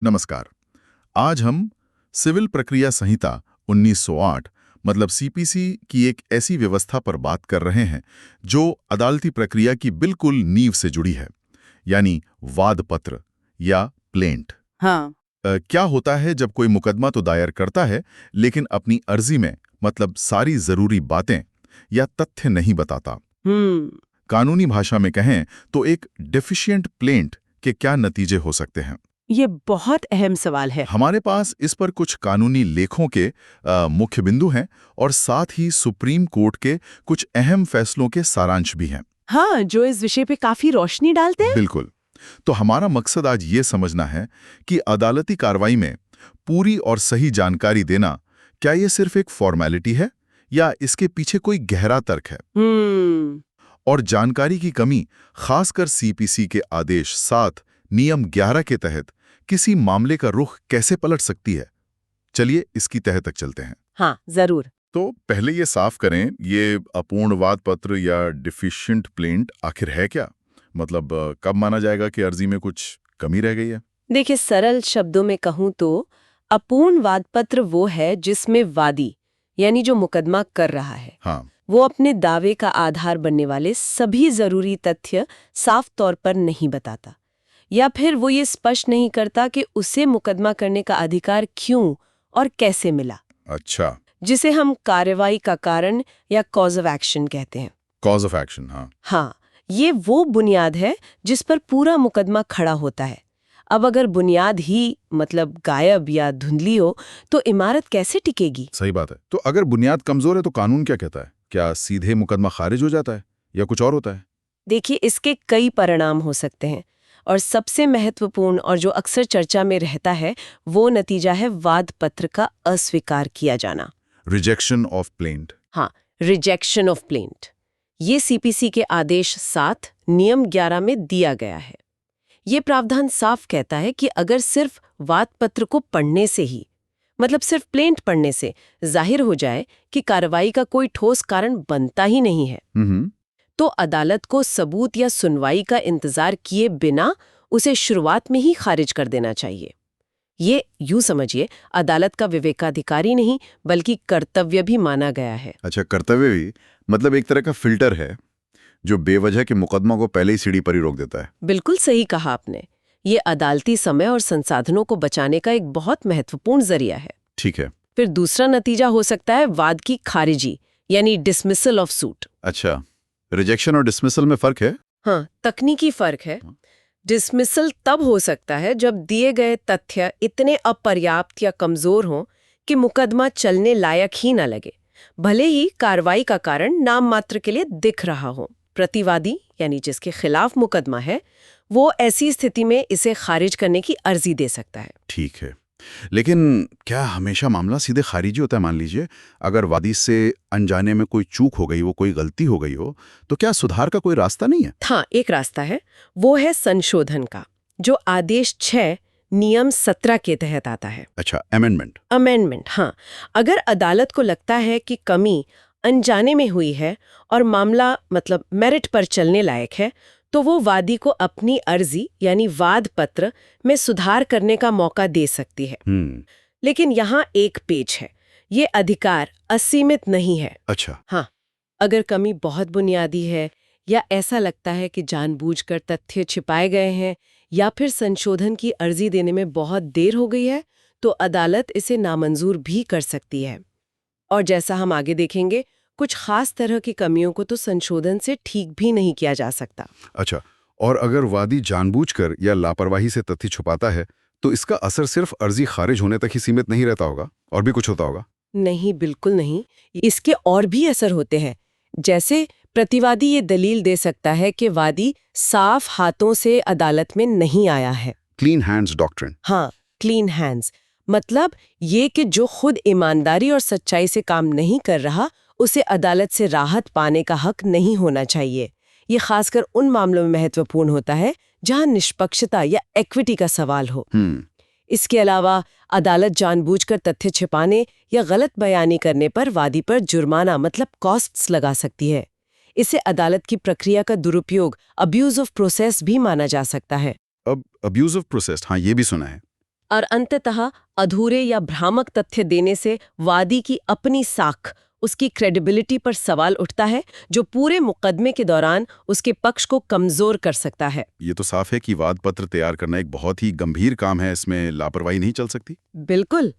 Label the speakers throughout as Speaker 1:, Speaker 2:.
Speaker 1: नमस्कार। आज हम सिविल प्रक्रिया संहिता 1908 मतलब सीपीसी की एक ऐसी व्यवस्था पर बात कर रहे हैं जो अदालती प्रक्रिया की बिल्कुल नींव से जुड़ी है, यानी वाद पत्र या प्लेंट।
Speaker 2: हाँ।
Speaker 1: क्या होता है जब कोई मुकदमा तो दायर करता है लेकिन अपनी अर्जी में मतलब सारी जरूरी बातें या तथ्य नहीं बताता। कानूनी भाषा में कहें तो एक डेफिशिएंट प्लेंट के क्या नतीजे हो सकते हैं?
Speaker 2: ये बहुत अहम सवाल है।
Speaker 1: हमारे पास इस पर कुछ कानूनी लेखों के मुख्य बिंदु हैं और साथ ही सुप्रीम कोर्ट के कुछ अहम फैसलों के सारांश भी हैं।
Speaker 2: हाँ, जो इस विषय पे काफी रोशनी डालते हैं।
Speaker 1: बिल्कुल। तो हमारा मकसद आज ये समझना है कि अदालती कार्रवाई में पूरी और सही जानकारी देना क्या ये सिर्फ एक फॉर्मेलिटी है या इसके पीछे कोई गहरा तर्क है? और जानकारी की कमी खासकर सीपीसी के आदेश 7 नियम 11 के तहत किसी मामले का रुख कैसे पलट सकती है? चलिए इसकी तह तक चलते हैं।
Speaker 2: हाँ, जरूर।
Speaker 1: तो पहले ये साफ करें, ये अपूर्ण वाद पत्र या डिफिशिएंट प्लेंट आखिर है क्या? मतलब कब माना जाएगा कि अर्जी में कुछ कमी रह गई है?
Speaker 2: देखिए, सरल शब्दों में कहूँ तो अपूर्ण वाद पत्र वो है जिसमें वादी यानी जो मुकदमा कर रहा है,
Speaker 1: हाँ,
Speaker 2: वो अपने दावे का आधार बनने वाले सभी जरूरी तथ्य साफ तौर पर नहीं बताता, या फिर वो ये स्पष्ट नहीं करता कि उसे मुकदमा करने का अधिकार क्यों और कैसे मिला,
Speaker 1: अच्छा,
Speaker 2: जिसे हम कार्रवाई का कारण या कॉज ऑफ एक्शन कहते हैं।
Speaker 1: कॉज ऑफ एक्शन, हाँ।
Speaker 2: हाँ, ये वो बुनियाद है जिस पर पूरा मुकदमा खड़ा होता है। अब अगर बुनियाद ही मतलब गायब या धुंधली हो तो इमारत कैसे टिकेगी?
Speaker 1: सही बात है। तो अगर बुनियाद कमजोर है तो कानून क्या कहता है? क्या सीधे मुकदमा खारिज हो जाता है या कुछ और होता है?
Speaker 2: देखिए, इसके कई परिणाम हो सकते हैं और सबसे महत्वपूर्ण और जो अक्सर चर्चा में रहता है वो नतीजा है वाद पत्र का अस्वीकार किया जाना।
Speaker 1: Rejection of plaint.
Speaker 2: हाँ, रिजेक्शन ऑफ प्लेंट। ये सीपीसी के आदेश 7 नियम 11 में दिया गया है। ये प्रावधान साफ कहता है कि अगर सिर्फ वाद पत्र को पढ़ने से ही मतलब सिर्फ प्लेंट पढ़ने से जाहिर हो जाए कि कार्रवाई का कोई ठोस कारण बनता ही नहीं है, तो अदालत को सबूत या सुनवाई का इंतजार किए बिना उसे शुरुआत में ही खारिज कर देना चाहिए। ये यूं समझिए, अदालत का विवेकाधिकारी नहीं बल्कि कर्तव्य भी माना गया है।
Speaker 1: अच्छा, कर्तव्य भी मतलब एक तरह का फिल्टर है जो बेवजह के मुकदमा को पहले ही सीढ़ी पर ही रोक देता है।
Speaker 2: बिल्कुल सही कहा आपने। ये अदालती समय और संसाधनों को बचाने का एक बहुत महत्वपूर्ण जरिया है।
Speaker 1: ठीक है।
Speaker 2: फिर दूसरा नतीजा हो सकता है वाद की खारिजी यानी डिसमिसल ऑफ सूट।
Speaker 1: अच्छा, रिजेक्शन और डिसमिसल में फर्क है?
Speaker 2: हाँ, तकनीकी फर्क है। डिसमिसल तब हो सकता है जब दिए गए तथ्य इतने अपर्याप्त या कमजोर हों कि मुकदमा चलने लायक ही न लगे, भले ही कार्रवाई का कारण नाम मात्र के लिए दिख रहा हो। प्रतिवादी यानी जिसके खिलाफ मुकदमा है, वो ऐसी स्थिति में इसे खारिज करने की अर्जी दे सकता है।
Speaker 1: ठीक है, लेकिन क्या हमेशा मामला सीधे खारिजी होता है? मान लीजिए अगर वादी से अनजाने में कोई चूक हो गई, वो कोई गलती हो गई हो, तो क्या सुधार का कोई रास्ता नहीं है?
Speaker 2: हाँ, एक रास्ता है, वो है संशोधन का, जो आदेश 6 नियम 17 के तहत आता है।
Speaker 1: अच्छा, अमेंडमेंट।
Speaker 2: अमेंडमेंट, हाँ। अगर अदालत को लगता है कि कमी अनजाने में हुई है और मामला मतलब मेरिट पर चलने लायक है, तो वो वादी को अपनी अर्जी यानी वाद पत्र में सुधार करने का मौका दे सकती है। लेकिन यहाँ एक पेच है, ये अधिकार असीमित नहीं है।
Speaker 1: अच्छा।
Speaker 2: हाँ, अगर कमी बहुत बुनियादी है या ऐसा लगता है कि जानबूझकर तथ्य छिपाए गए हैं या फिर संशोधन की अर्जी देने में बहुत देर हो गई है, तो अदालत इसे नामंजूर भी कर सकती है। और जैसा हम आगे देखेंगे, कुछ खास तरह की कमियों को तो संशोधन से ठीक भी नहीं किया जा सकता।
Speaker 1: अच्छा, और अगर वादी जानबूझकर या लापरवाही से तथ्य छुपाता है, तो इसका असर सिर्फ अर्जी खारिज होने तक ही सीमित नहीं रहता होगा, और भी कुछ होता होगा?
Speaker 2: नहीं, बिल्कुल नहीं। इसके और भी असर होते हैं। जैसे प्रतिवादी ये दलील दे सकता है कि वादी साफ हाथों से अदालत में नहीं आया है।
Speaker 1: Clean hands doctrine.
Speaker 2: हाँ, क्लीन हैंड्स मतलब ये कि जो खुद ईमानदारी और सच्चाई से काम नहीं कर रहा, उसे अदालत से राहत पाने का हक नहीं होना चाहिए। ये खासकर उन मामलों में महत्वपूर्ण होता है जहां निष्पक्षता या इक्विटी का सवाल हो। इसके अलावा अदालत जानबूझकर तथ्य छिपाने या गलत बयानी करने पर वादी पर जुर्माना मतलब कॉस्ट्स लगा सकती है। इसे अदालत की प्रक्रिया का दुरुपयोग, अब्यूज ऑफ प्रोसेस भी माना जा सकता है।
Speaker 1: अब अब्यूज ऑफ प्रोसेस, हाँ, ये भी सुना है।
Speaker 2: और अंततः अधूरे या भ्रामक तथ्य देने से वादी की अपनी साख, उसकी क्रेडिबिलिटी पर सवाल उठता है, जो पूरे मुकदमे के दौरान उसके पक्ष को कमजोर कर सकता है।
Speaker 1: ये तो साफ है कि वाद पत्र तैयार करना एक बहुत ही गंभीर काम है, इसमें लापरवाही नहीं चल सकती।
Speaker 2: बिल्कुल।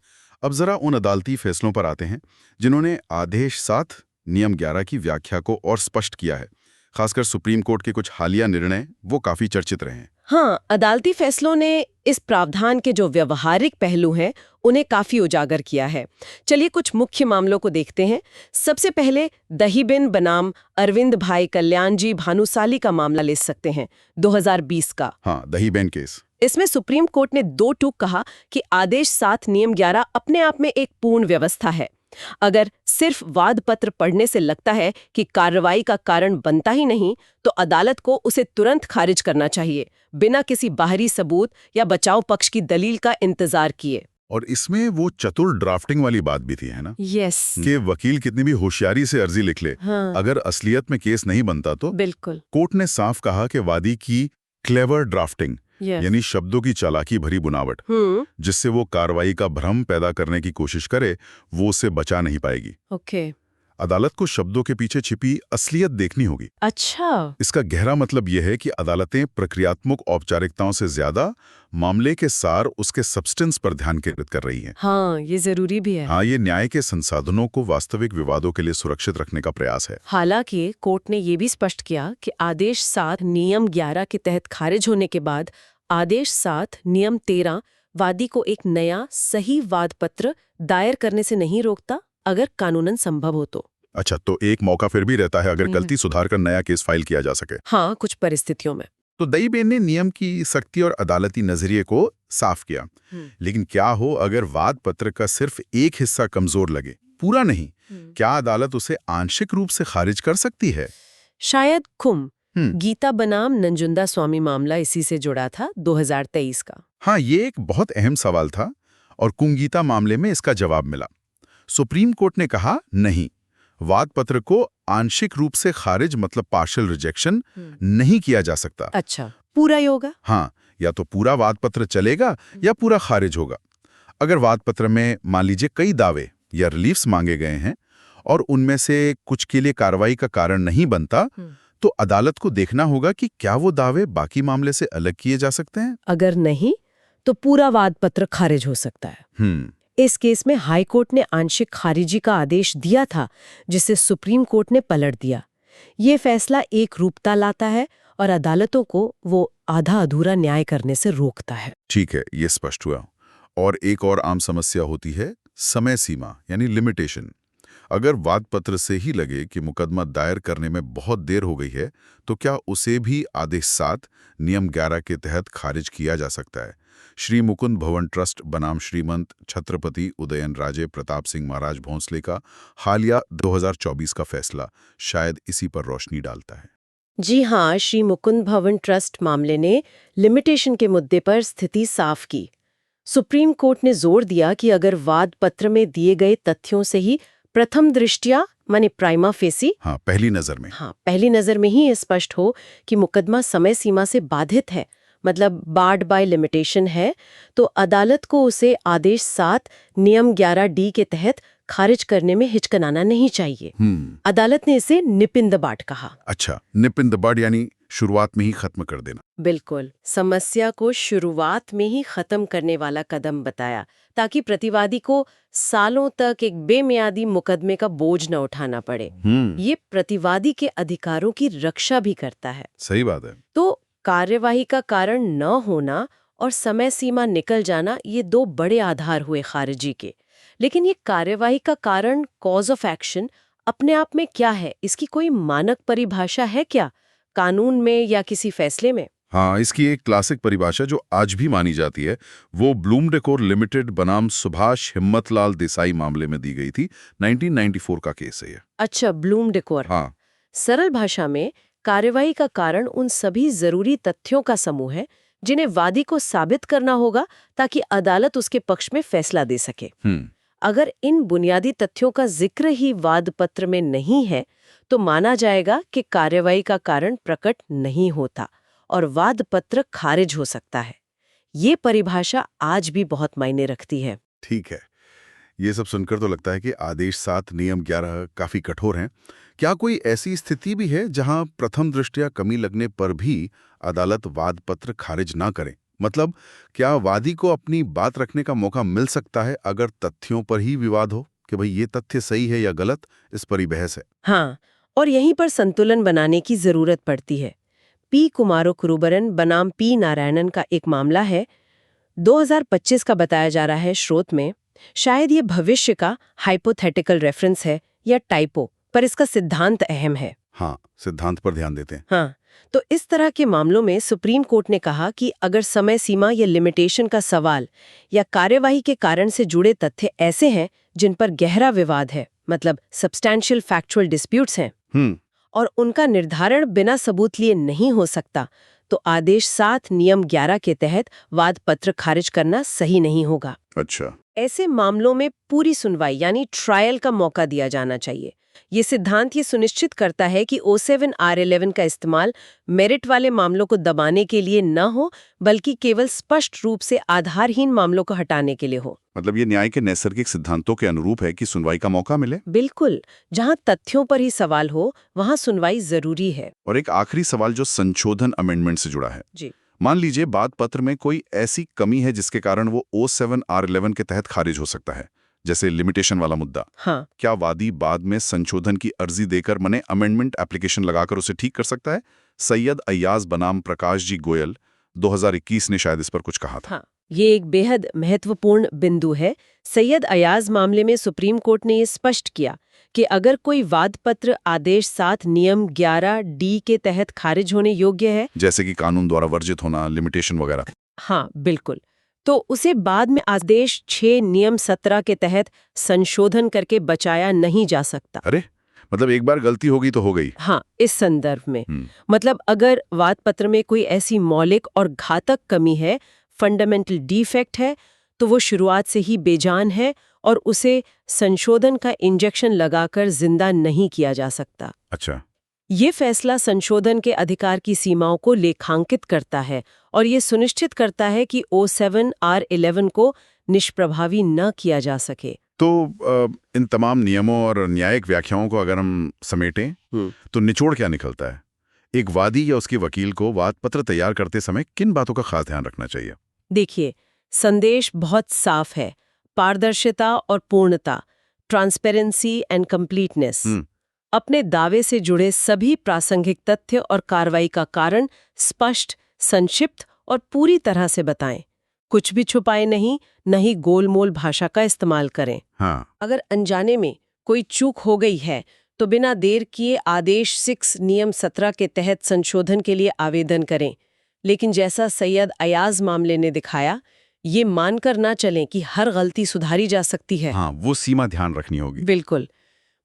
Speaker 1: अब जरा उन अदालती फैसलों पर आते हैं जिन्होंने आदेश 7 नियम 11 की व्याख्या को और स्पष्ट किया है। खासकर सुप्रीम कोर्ट के कुछ हालिया निर्णय वो काफी चर्चित रहे हैं।
Speaker 2: हाँ, अदालती फैसलों ने इस प्रावधान के जो व्यवहारिक पहलू हैं उन्हें काफी उजागर किया है। चलिए कुछ मुख्य मामलों को देखते हैं। सबसे पहले दहीबेन बनाम अरविंद भाई कल्याण जी भानुशाली का मामला ले सकते हैं, 2020 का।
Speaker 1: हाँ, दहीबेन केस।
Speaker 2: इसमें सुप्रीम कोर्ट ने 2 टूक कहा कि आदेश 7 नियम 11 अपने आप में एक पूर्ण व्यवस्था है। अगर सिर्फ वाद पत्र पढ़ने से लगता है कि कार्रवाई का कारण बनता ही नहीं, तो अदालत को उसे तुरंत खारिज करना चाहिए, बिना किसी बाहरी सबूत या बचाव पक्ष की दलील का इंतजार किए।
Speaker 1: और इसमें वो चतुर ड्राफ्टिंग वाली बात भी थी, है ना?
Speaker 2: यस।
Speaker 1: कि वकील कितनी भी होशियारी से अर्जी लिख ले,
Speaker 2: हाँ।
Speaker 1: अगर असलियत में केस नहीं बनता तो
Speaker 2: बिल्कुल।
Speaker 1: कोर्ट ने साफ कहा कि वादी की क्लेवर ड्राफ्टिंग,
Speaker 2: Yes.
Speaker 1: यानी शब्दों की चालाकी भरी बुनावट, जिससे वो कार्रवाई का भ्रम पैदा करने की कोशिश करे, वो उसे बचा नहीं पाएगी।
Speaker 2: ओके।
Speaker 1: अदालत को शब्दों के पीछे छिपी असलियत देखनी होगी।
Speaker 2: अच्छा।
Speaker 1: इसका गहरा मतलब यह है कि अदालतें प्रक्रियात्मक औपचारिकताओं से ज्यादा मामले के सार, उसके सब्सटेंस पर ध्यान केंद्रित कर रही हैं।
Speaker 2: हाँ, ये जरूरी भी है।
Speaker 1: हाँ, ये न्याय के संसाधनों को वास्तविक विवादों के लिए सुरक्षित रखने का प्रयास है।
Speaker 2: हालांकि कोर्ट ने ये भी स्पष्ट किया कि आदेश 7 नियम 11 के तहत खारिज होने के बाद आदेश 7 नियम 13 वादी को एक नया सही वाद पत्र दायर करने से नहीं रोकता, अगर कानूनन संभव हो तो।
Speaker 1: अच्छा, तो एक मौका फिर भी रहता है अगर गलती सुधार कर नया केस फाइल किया जा सके।
Speaker 2: हाँ, कुछ परिस्थितियों में।
Speaker 1: तो दहीबेन ने नियम की सख्ती और अदालती नजरिए को साफ किया। लेकिन क्या हो अगर वाद पत्र का सिर्फ एक हिस्सा कमजोर लगे, पूरा नहीं? क्या अदालत उसे आंशिक रूप से खारिज कर सकती है?
Speaker 2: शायद गीता बनाम नंजुंदा स्वामी मामला इसी से जुड़ा था, 2023 का।
Speaker 1: हाँ, ये एक बहुत अहम सवाल था और कुंगीता मामले में इसका जवाब मिला। सुप्रीम कोर्ट ने कहा नहीं, वाद पत्र को आंशिक रूप से खारिज मतलब पार्शियल रिजेक्शन नहीं किया जा सकता।
Speaker 2: अच्छा, पूरा ही होगा?
Speaker 1: हाँ, या तो पूरा वाद पत्र चलेगा या पूरा खारिज होगा। अगर वाद पत्र में मान लीजिए कई दावे या रिलीफ्स मांगे गए हैं और उनमें से कुछ के लिए कार्रवाई का कारण नहीं बनता, तो अदालत को देखना होगा कि क्या वो दावे बाकी मामले से अलग किए जा सकते हैं।
Speaker 2: अगर नहीं, तो पूरा वाद पत्र खारिज हो सकता है। इस केस में हाई कोर्ट ने आंशिक खारिजी का आदेश दिया था, जिसे सुप्रीम कोर्ट ने पलट दिया। ये फैसला एक रूपता लाता है और अदालतों को वो आधा अधूरा न्याय करने से रोकता है।
Speaker 1: ठीक है, ये स्पष्ट हुआ। और एक और आम समस्या होती है समय सीमा, यानी लिमिटेशन। अगर वाद पत्र से ही लगे कि मुकदमा दायर करने में बहुत देर हो गई है, तो क्या उसे भी आदेश 7 नियम 11 के तहत खारिज किया जा सकता है? श्री मुकुंद भवन ट्रस्ट बनाम श्रीमंत छत्रपति उदयन राजे प्रताप सिंह महाराज भोंसले का हालिया 2024 का फैसला शायद इसी पर रोशनी डालता है।
Speaker 2: जी हाँ, श्री मुकुंद भवन ट्रस्ट मामले ने लिमिटेशन के मुद्दे पर स्थिति साफ की। सुप्रीम कोर्ट ने जोर दिया कि अगर वाद पत्र में दिए गए तथ्यों से ही प्रथम दृष्टया माने प्राइमा फेसी,
Speaker 1: पहली नजर में
Speaker 2: ही स्पष्ट हो कि मुकदमा समय सीमा से बाधित है, मतलब बार्ड बाय लिमिटेशन है, तो अदालत को उसे आदेश 7 नियम 11D के तहत खारिज करने में हिचकनाना नहीं चाहिए। अदालत ने इसे निप इन द बड कहा।
Speaker 1: अच्छा, निप इन द बड यानी शुरुआत में ही खत्म कर देना।
Speaker 2: बिल्कुल, समस्या को शुरुआत में ही खत्म करने वाला कदम बताया, ताकि प्रतिवादी को सालों तक एक बेमियादी मुकदमे का बोझ न उठाना पड़े। ये प्रतिवादी के अधिकारों की रक्षा भी करता है।
Speaker 1: सही बात है।
Speaker 2: तो कार्यवाही का कारण न होना और समय सीमा निकल जाना, ये 2 बड़े आधार हुए खारिजी के। लेकिन ये कार्यवाही का कारण, कॉज ऑफ एक्शन, अपने आप में क्या है? इसकी कोई मानक परिभाषा है क्या, कानून में या किसी फैसले में?
Speaker 1: हाँ, इसकी एक क्लासिक परिभाषा जो आज भी मानी जाती है, वो ब्लूम डेकोर लिमिटेड बनाम सुभाष हिम्मतलाल देसाई मामले में दी गई थी। 1994 का केस है ये।
Speaker 2: अच्छा, ब्लूम डेकोर।
Speaker 1: हाँ।
Speaker 2: सरल भाषा में कार्यवाही का कारण उन सभी जरूरी तथ्यों का समूह है जिन्हें वादी को साबित करना होगा ताकि अदालत उसके पक्ष में फैसला दे सके। अगर इन बुनियादी तथ्यों का जिक्र ही वाद पत्र में नहीं है, तो माना जाएगा कि कार्यवाही का कारण प्रकट नहीं होता और वाद पत्र खारिज हो सकता है। ये परिभाषा आज भी बहुत मायने रखती है।
Speaker 1: ठीक है। ये सब सुनकर तो लगता है कि आदेश 7 नियम 11 काफी कठोर हैं। क्या कोई ऐसी स्थिति भी है जहां प्रथम दृष्टया कमी लगने पर भी अदालत वाद पत्र खारिज ना करे? मतलब क्या वादी को अपनी बात रखने का मौका मिल सकता है अगर तथ्यों पर ही विवाद हो कि भाई ये तथ्य सही है या गलत, इस पर ही बहस है?
Speaker 2: हाँ, और यहीं पर संतुलन बनाने की जरूरत पड़ती है। पी कुमारो कुरुबरन बनाम पी नारायणन का एक मामला है, 2025 का बताया जा रहा है स्रोत में। शायद ये भविष्य का हाइपोथेटिकल रेफरेंस है या टाइपो, पर इसका सिद्धांत अहम है।
Speaker 1: हाँ, सिद्धांत पर ध्यान देते हैं।
Speaker 2: हाँ, तो इस तरह के मामलों में सुप्रीम कोर्ट ने कहा कि अगर समय सीमा या लिमिटेशन का सवाल या कार्यवाही के कारण से जुड़े तथ्य ऐसे हैं जिन पर गहरा विवाद है, मतलब सब्सटैंशियल फैक्चुअल डिस्प्यूट्स हैं, और उनका निर्धारण बिना सबूत लिए नहीं हो सकता, तो आदेश 7 नियम 11 के तहत वाद पत्र खारिज करना सही नहीं होगा।
Speaker 1: अच्छा।
Speaker 2: ऐसे मामलों में पूरी सुनवाई यानी ट्रायल का मौका दिया जाना चाहिए। ये सिद्धांत ये सुनिश्चित करता है कि O7 R11 का इस्तेमाल मेरिट वाले मामलों को दबाने के लिए न हो, बल्कि केवल स्पष्ट रूप से आधारहीन मामलों को हटाने के लिए हो।
Speaker 1: मतलब ये न्याय के नैसर्गिक सिद्धांतों के अनुरूप है कि सुनवाई का मौका मिले।
Speaker 2: बिल्कुल, जहां तथ्यों पर ही सवाल हो, वहां सुनवाई जरूरी है।
Speaker 1: और एक आखिरी सवाल जो संशोधन अमेंडमेंट से जुड़ा है।
Speaker 2: जी।
Speaker 1: मान लीजिए वाद पत्र में कोई ऐसी कमी है जिसके कारण वो O7 R11 के तहत खारिज हो सकता है, जैसे लिमिटेशन वाला मुद्दा।
Speaker 2: हाँ,
Speaker 1: क्या वादी बाद में संशोधन की अर्जी देकर मने अमेंडमेंट एप्लीकेशन लगाकर उसे ठीक कर सकता है? सैयद अय्याज बनाम प्रकाश जी गोयल 2021 ने शायद इस पर कुछ कहा था।
Speaker 2: हाँ, ये एक बेहद महत्वपूर्ण बिंदु है। सैयद अयाज मामले में सुप्रीम कोर्ट ने ये स्पष्ट किया कि अगर कोई वाद पत्र आदेश 7 नियम 11 डी के तहत खारिज होने योग्य है,
Speaker 1: जैसे कि कानून द्वारा वर्जित होना, लिमिटेशन वगैरह।
Speaker 2: हाँ बिल्कुल, तो उसे बाद में आदेश 6 नियम 17 के तहत संशोधन करके बचाया नहीं जा सकता।
Speaker 1: अरे, मतलब एक बार गलती होगी तो हो गई।
Speaker 2: हाँ, इस संदर्भ में मतलब अगर वाद पत्र में कोई ऐसी मौलिक और घातक कमी है, फंडामेंटल डिफेक्ट है, तो वो शुरुआत से ही बेजान है और उसे संशोधन का इंजेक्शन लगाकर जिंदा नहीं किया जा सकता।
Speaker 1: अच्छा।
Speaker 2: ये फैसला संशोधन के अधिकार की सीमाओं को लेखांकित करता है और ये सुनिश्चित करता है कि O7 R11 को निष्प्रभावी न किया जा सके।
Speaker 1: तो इन तमाम नियमों और न्यायिक व्याख्याओं को अगर हम समेटें तो निचोड़ क्या निकलता है? एक वादी या उसके वकील को वाद पत्र तैयार करते समय किन बातों का खास ध्यान रखना चाहिए?
Speaker 2: देखिए, संदेश बहुत साफ है। पारदर्शिता और पूर्णता, ट्रांसपेरेंसी एंड कंप्लीटनेस। अपने दावे से जुड़े सभी प्रासंगिक तथ्य और कार्रवाई का कारण स्पष्ट, संक्षिप्त और पूरी तरह से बताएं। कुछ भी छुपाए नहीं गोलमोल भाषा का इस्तेमाल करें।
Speaker 1: हाँ।
Speaker 2: अगर अनजाने में कोई चूक हो गई है तो बिना देर किए आदेश 6 नियम 17 के तहत संशोधन के लिए आवेदन करें। लेकिन जैसा सैयद अयाज मामले ने दिखाया, ये मानकर ना चलें कि हर गलती सुधारी जा सकती है।
Speaker 1: हाँ, वो सीमा ध्यान रखनी होगी।
Speaker 2: बिल्कुल,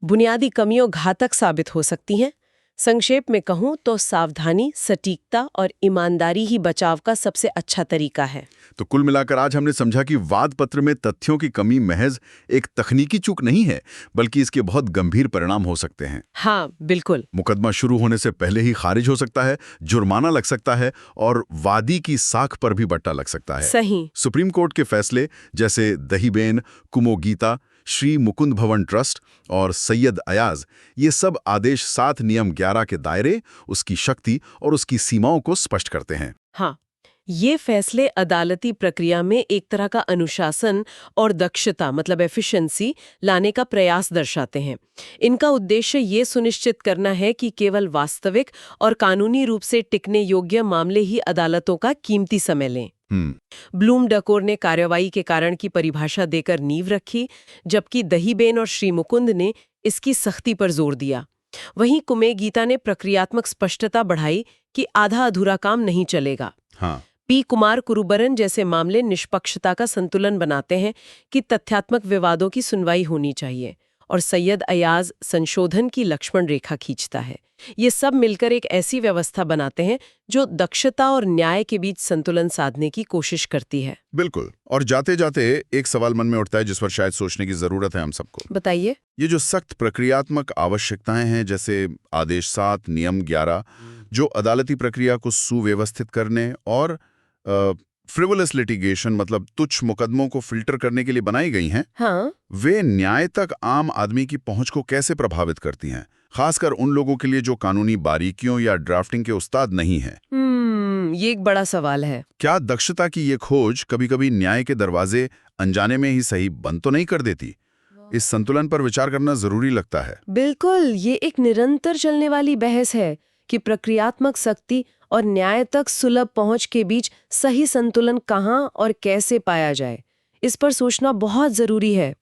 Speaker 2: बुनियादी कमियों घातक साबित हो सकती हैं। संक्षेप में कहूं तो सावधानी, सटीकता और ईमानदारी ही बचाव का सबसे अच्छा तरीका है।
Speaker 1: तो कुल मिलाकर आज हमने समझा कि वाद पत्र में तथ्यों की कमी महज एक तकनीकी चूक नहीं है, बल्कि इसके बहुत गंभीर परिणाम हो सकते हैं।
Speaker 2: हाँ, बिल्कुल।
Speaker 1: मुकदमा शुरू होने से पहले ही खारिज हो सकता है, जुर्माना लग सकता है और वादी की साख पर भी बट्टा लग सकता है।
Speaker 2: सही।
Speaker 1: सुप्रीम कोर्ट के फैसले जैसे दहीबेन, कुमोगीता, श्री मुकुंद भवन ट्रस्ट और सैयद अयाज, ये सब आदेश 7 नियम 11 के दायरे, उसकी शक्ति और उसकी सीमाओं को स्पष्ट करते हैं।
Speaker 2: हाँ, ये फैसले अदालती प्रक्रिया में एक तरह का अनुशासन और दक्षता मतलब एफिशिएंसी लाने का प्रयास दर्शाते हैं। इनका उद्देश्य ये सुनिश्चित करना है कि केवल वास्तविक और कानूनी रूप से टिकने योग्य मामले ही अदालतों का कीमती समय लें। ब्लूम डकोर ने कार्रवाई के कारण की परिभाषा देकर नींव रखी, जबकि दहीबेन और श्री मुकुंद ने इसकी सख्ती पर जोर दिया। वहीं कुमेगीता ने प्रक्रियात्मक स्पष्टता बढ़ाई कि आधा अधूरा काम नहीं चलेगा।
Speaker 1: हाँ।
Speaker 2: पी कुमार कुरुबरन जैसे मामले निष्पक्षता का संतुलन बनाते हैं कि तथ्यात्मक विवादों की सुनवाई होनी चाहिए, और सैयद अयाज संशोधन की लक्ष्मण रेखा खींचता है। ये सब मिलकर एक ऐसी व्यवस्था बनाते हैं जो दक्षता और न्याय के बीच संतुलन साधने की कोशिश करती है।
Speaker 1: बिल्कुल। और जाते जाते एक सवाल मन में उठता है जिस पर शायद सोचने की जरूरत है हम सबको।
Speaker 2: बताइए।
Speaker 1: ये जो सख्त प्रक्रियात्मक आवश्यकताएं हैं, जैसे आदेश 7 नियम 11, जो अदालती प्रक्रिया को सुव्यवस्थित करने और
Speaker 3: फ्रिवोलस लिटिगेशन मतलब तुच्छ मुकदमों को फिल्टर करने के लिए बनाई गई हैं,
Speaker 2: हाँ,
Speaker 3: वे न्याय तक आम आदमी की पहुंच को कैसे प्रभावित करती हैं, खासकर उन लोगों के लिए जो कानूनी बारीकियों या ड्राफ्टिंग के उस्ताद नहीं हैं।
Speaker 2: ये एक बड़ा सवाल है।
Speaker 3: क्या दक्षता की ये खोज कभी-कभी न्याय के दरवाजे अनजाने में ही सही बंद तो नहीं कर देती? इस संतुलन पर विचार करना जरूरी लगता है।
Speaker 2: बिल्कुल, ये एक निरंतर चलने वाली बहस है कि प्रक्रियात्मक सख्ती और न्याय तक सुलभ पहुंच के बीच सही संतुलन कहाँ और कैसे पाया जाए। इस पर सोचना बहुत जरूरी है।